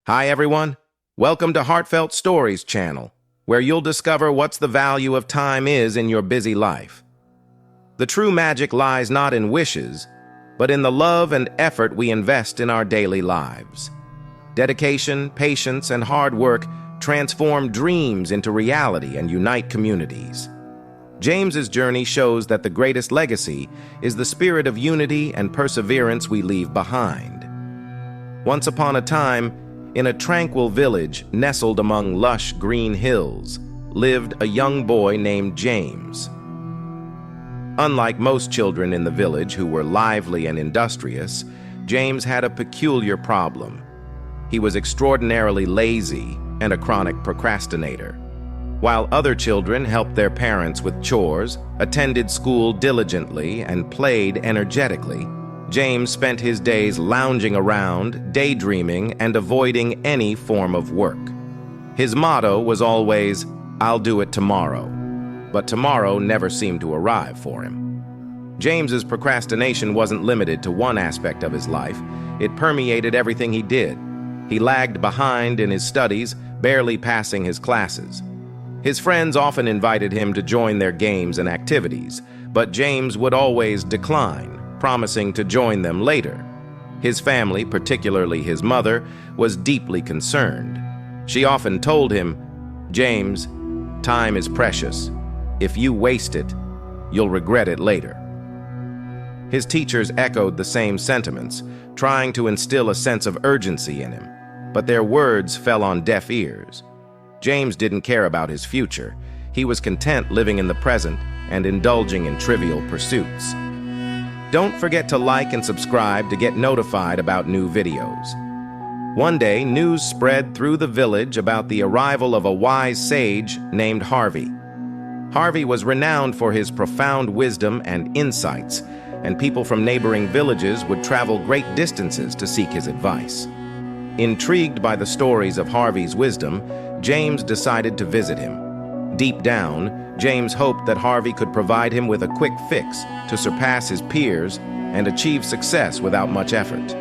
Hi everyone, welcome to Heartful Stories channel, where you'll discover what's the value of time is in your busy life. The true magic lies not in wishes, but in the love and effort we invest in our daily lives. Dedication, patience, and hard work transform dreams into reality and unite communities. James's journey shows that the greatest legacy is the spirit of unity and perseverance we leave behind. Once upon a time, in a tranquil village nestled among lush green hills, lived a young boy named James. Unlike most children in the village who were lively and industrious, James had a peculiar problem. He was extraordinarily lazy and a chronic procrastinator. While other children helped their parents with chores, attended school diligently, and played energetically, James spent his days lounging around, daydreaming, and avoiding any form of work. His motto was always, "I'll do it tomorrow." But tomorrow never seemed to arrive for him. James's procrastination wasn't limited to one aspect of his life. It permeated everything he did. He lagged behind in his studies, barely passing his classes. His friends often invited him to join their games and activities, but James would always decline, promising to join them later. His family, particularly his mother, was deeply concerned. She often told him, "James, time is precious. If you waste it, you'll regret it later." His teachers echoed the same sentiments, trying to instill a sense of urgency in him, but their words fell on deaf ears. James didn't care about his future. He was content living in the present and indulging in trivial pursuits. Don't forget to like and subscribe to get notified about new videos. One day, news spread through the village about the arrival of a wise sage named Harvey. Harvey was renowned for his profound wisdom and insights, and people from neighboring villages would travel great distances to seek his advice. Intrigued by the stories of Harvey's wisdom, James decided to visit him. Deep down, James hoped that Harvey could provide him with a quick fix to surpass his peers and achieve success without much effort.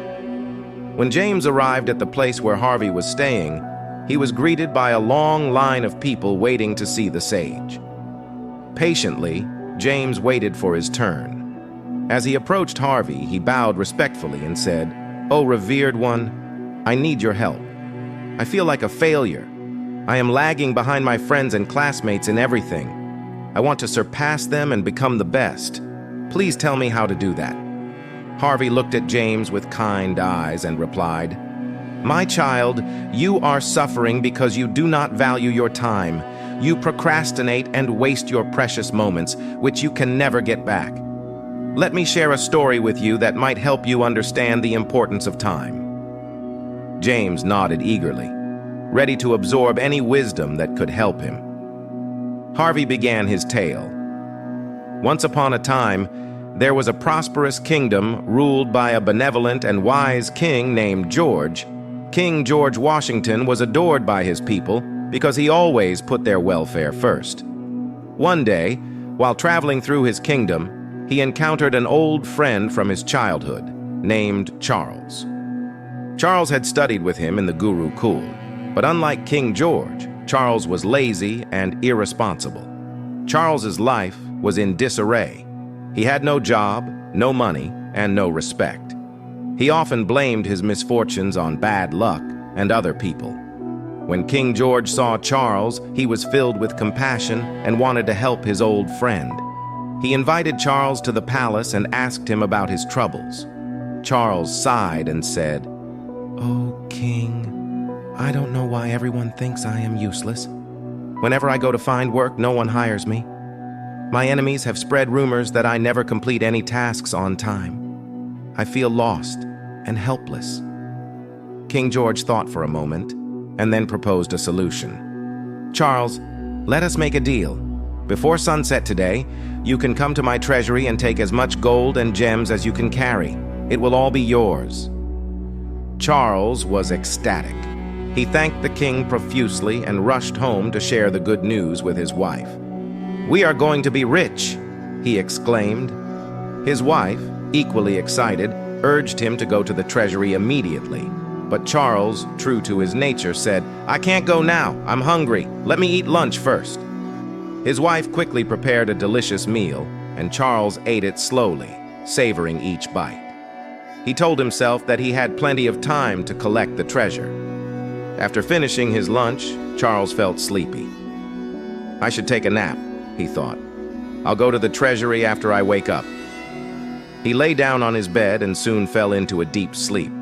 When James arrived at the place where Harvey was staying, he was greeted by a long line of people waiting to see the sage. Patiently, James waited for his turn. As he approached Harvey, he bowed respectfully and said, "Oh, revered one, I need your help. I feel like a failure. I am lagging behind my friends and classmates in everything. I want to surpass them and become the best. Please tell me how to do that." Harvey looked at James with kind eyes and replied, "My child, you are suffering because you do not value your time. You procrastinate and waste your precious moments, which you can never get back. Let me share a story with you that might help you understand the importance of time." James nodded eagerly, ready to absorb any wisdom that could help him. Harvey began his tale. Once upon a time, there was a prosperous kingdom ruled by a benevolent and wise king named George. King George Washington was adored by his people because he always put their welfare first. One day, while traveling through his kingdom, he encountered an old friend from his childhood named Charles. Charles had studied with him in the Gurukul, but unlike King George, Charles was lazy and irresponsible. Charles's life was in disarray. He had no job, no money, and no respect. He often blamed his misfortunes on bad luck and other people. When King George saw Charles, he was filled with compassion and wanted to help his old friend. He invited Charles to the palace and asked him about his troubles. Charles sighed and said, "Oh, King, I don't know why everyone thinks I am useless. Whenever I go to find work, no one hires me. My enemies have spread rumors that I never complete any tasks on time. I feel lost and helpless." King George thought for a moment and then proposed a solution. "Charles, let us make a deal. Before sunset today, you can come to my treasury and take as much gold and gems as you can carry. It will all be yours." Charles was ecstatic. He thanked the king profusely and rushed home to share the good news with his wife. "We are going to be rich," he exclaimed. His wife, equally excited, urged him to go to the treasury immediately. But Charles, true to his nature, said, "I can't go now. I'm hungry. Let me eat lunch first." His wife quickly prepared a delicious meal, and Charles ate it slowly, savoring each bite. He told himself that he had plenty of time to collect the treasure. After finishing his lunch, Charles felt sleepy. "I should take a nap," he thought. "I'll go to the treasury after I wake up." He lay down on his bed and soon fell into a deep sleep.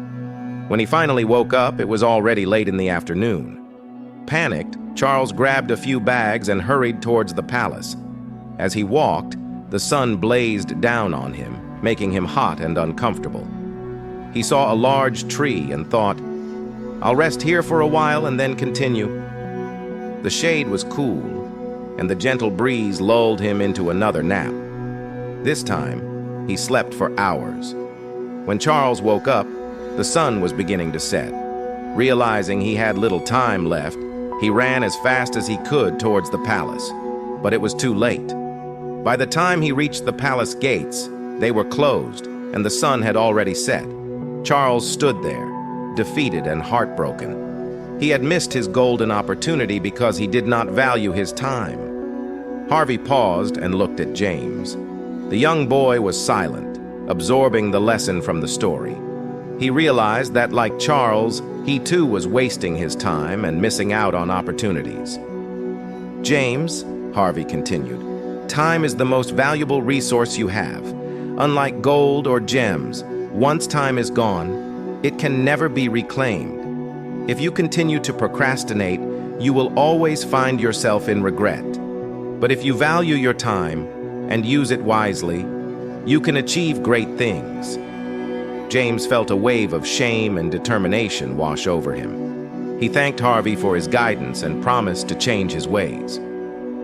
When he finally woke up, it was already late in the afternoon. Panicked, Charles grabbed a few bags and hurried towards the palace. As he walked, the sun blazed down on him, making him hot and uncomfortable. He saw a large tree and thought, "I'll rest here for a while and then continue." The shade was cool, and the gentle breeze lulled him into another nap. This time, he slept for hours. When Charles woke up, the sun was beginning to set. Realizing he had little time left, he ran as fast as he could towards the palace. But it was too late. By the time he reached the palace gates, they were closed, and the sun had already set. Charles stood there, defeated and heartbroken. He had missed his golden opportunity because he did not value his time. Harvey paused and looked at James. The young boy was silent, absorbing the lesson from the story. He realized that, like Charles, he too was wasting his time and missing out on opportunities. "James," Harvey continued, "time is the most valuable resource you have. Unlike gold or gems, once time is gone, it can never be reclaimed. If you continue to procrastinate, you will always find yourself in regret. But if you value your time and use it wisely, you can achieve great things." James felt a wave of shame and determination wash over him. He thanked Harvey for his guidance and promised to change his ways.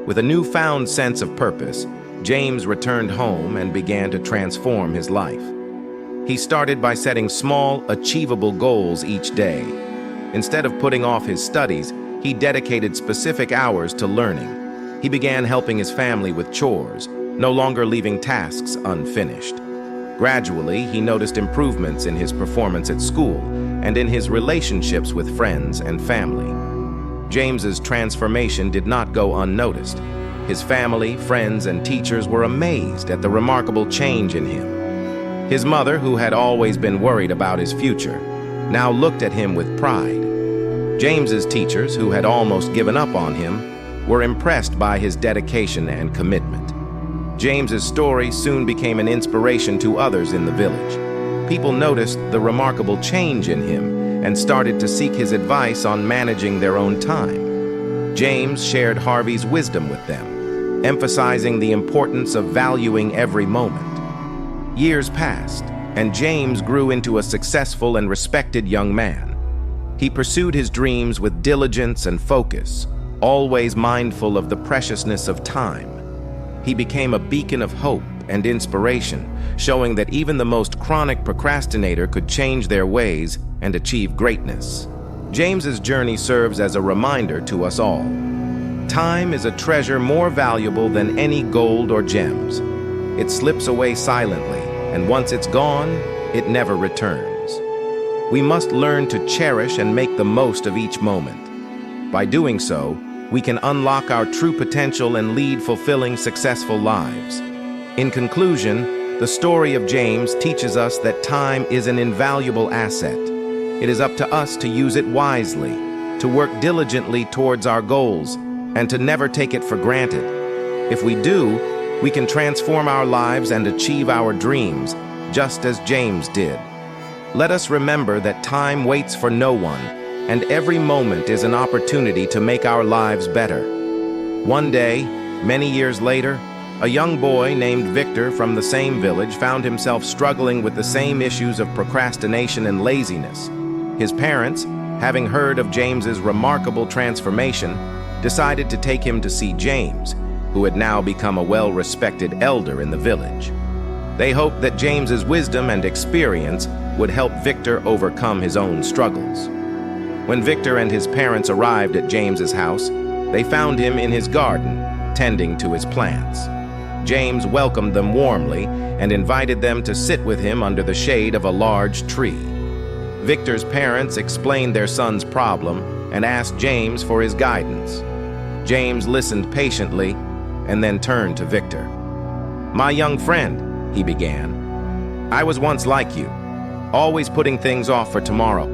With a newfound sense of purpose, James returned home and began to transform his life. He started by setting small, achievable goals each day. Instead of putting off his studies, he dedicated specific hours to learning. He began helping his family with chores, no longer leaving tasks unfinished. Gradually, he noticed improvements in his performance at school and in his relationships with friends and family. James's transformation did not go unnoticed. His family, friends, and teachers were amazed at the remarkable change in him. His mother, who had always been worried about his future, now looked at him with pride. James's teachers, who had almost given up on him, were impressed by his dedication and commitment. James's story soon became an inspiration to others in the village. People noticed the remarkable change in him and started to seek his advice on managing their own time. James shared Harvey's wisdom with them, emphasizing the importance of valuing every moment. Years passed, and James grew into a successful and respected young man. He pursued his dreams with diligence and focus, always mindful of the preciousness of time. He became a beacon of hope and inspiration, showing that even the most chronic procrastinator could change their ways and achieve greatness. James's journey serves as a reminder to us all. Time is a treasure more valuable than any gold or gems. It slips away silently, and once it's gone, it never returns. We must learn to cherish and make the most of each moment. By doing so, we can unlock our true potential and lead fulfilling, successful lives. In conclusion, the story of James teaches us that time is an invaluable asset. It is up to us to use it wisely, to work diligently towards our goals, and to never take it for granted. If we do, we can transform our lives and achieve our dreams, just as James did. Let us remember that time waits for no one, and every moment is an opportunity to make our lives better. One day, many years later, a young boy named Victor from the same village found himself struggling with the same issues of procrastination and laziness. His parents, having heard of James's remarkable transformation, decided to take him to see James, who had now become a well-respected elder in the village. They hoped that James's wisdom and experience would help Victor overcome his own struggles. When Victor and his parents arrived at James's house, they found him in his garden, tending to his plants. James welcomed them warmly and invited them to sit with him under the shade of a large tree. Victor's parents explained their son's problem and asked James for his guidance. James listened patiently and then turned to Victor. "My young friend," he began, "I was once like you, always putting things off for tomorrow.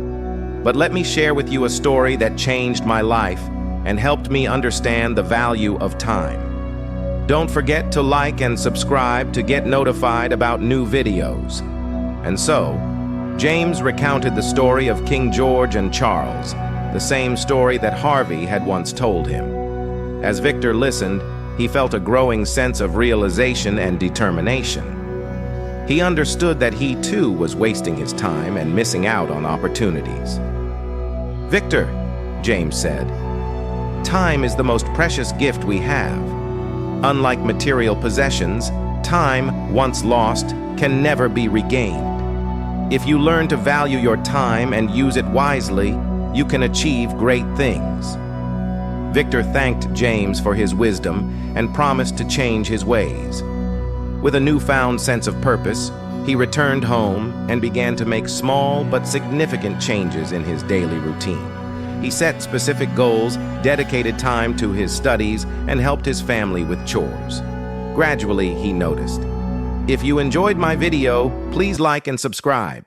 But let me share with you a story that changed my life and helped me understand the value of time. Don't forget to like and subscribe to get notified about new videos." And so, James recounted the story of King George and Charles, the same story that Harvey had once told him. As Victor listened, he felt a growing sense of realization and determination. He understood that he too was wasting his time and missing out on opportunities. "Victor," James said, "time is the most precious gift we have. Unlike material possessions, time, once lost, can never be regained. If you learn to value your time and use it wisely, you can achieve great things." Victor thanked James for his wisdom and promised to change his ways. With a newfound sense of purpose, he returned home and began to make small but significant changes in his daily routine. He set specific goals, dedicated time to his studies, and helped his family with chores. Gradually, he noticed, "If you enjoyed my video, please like and subscribe.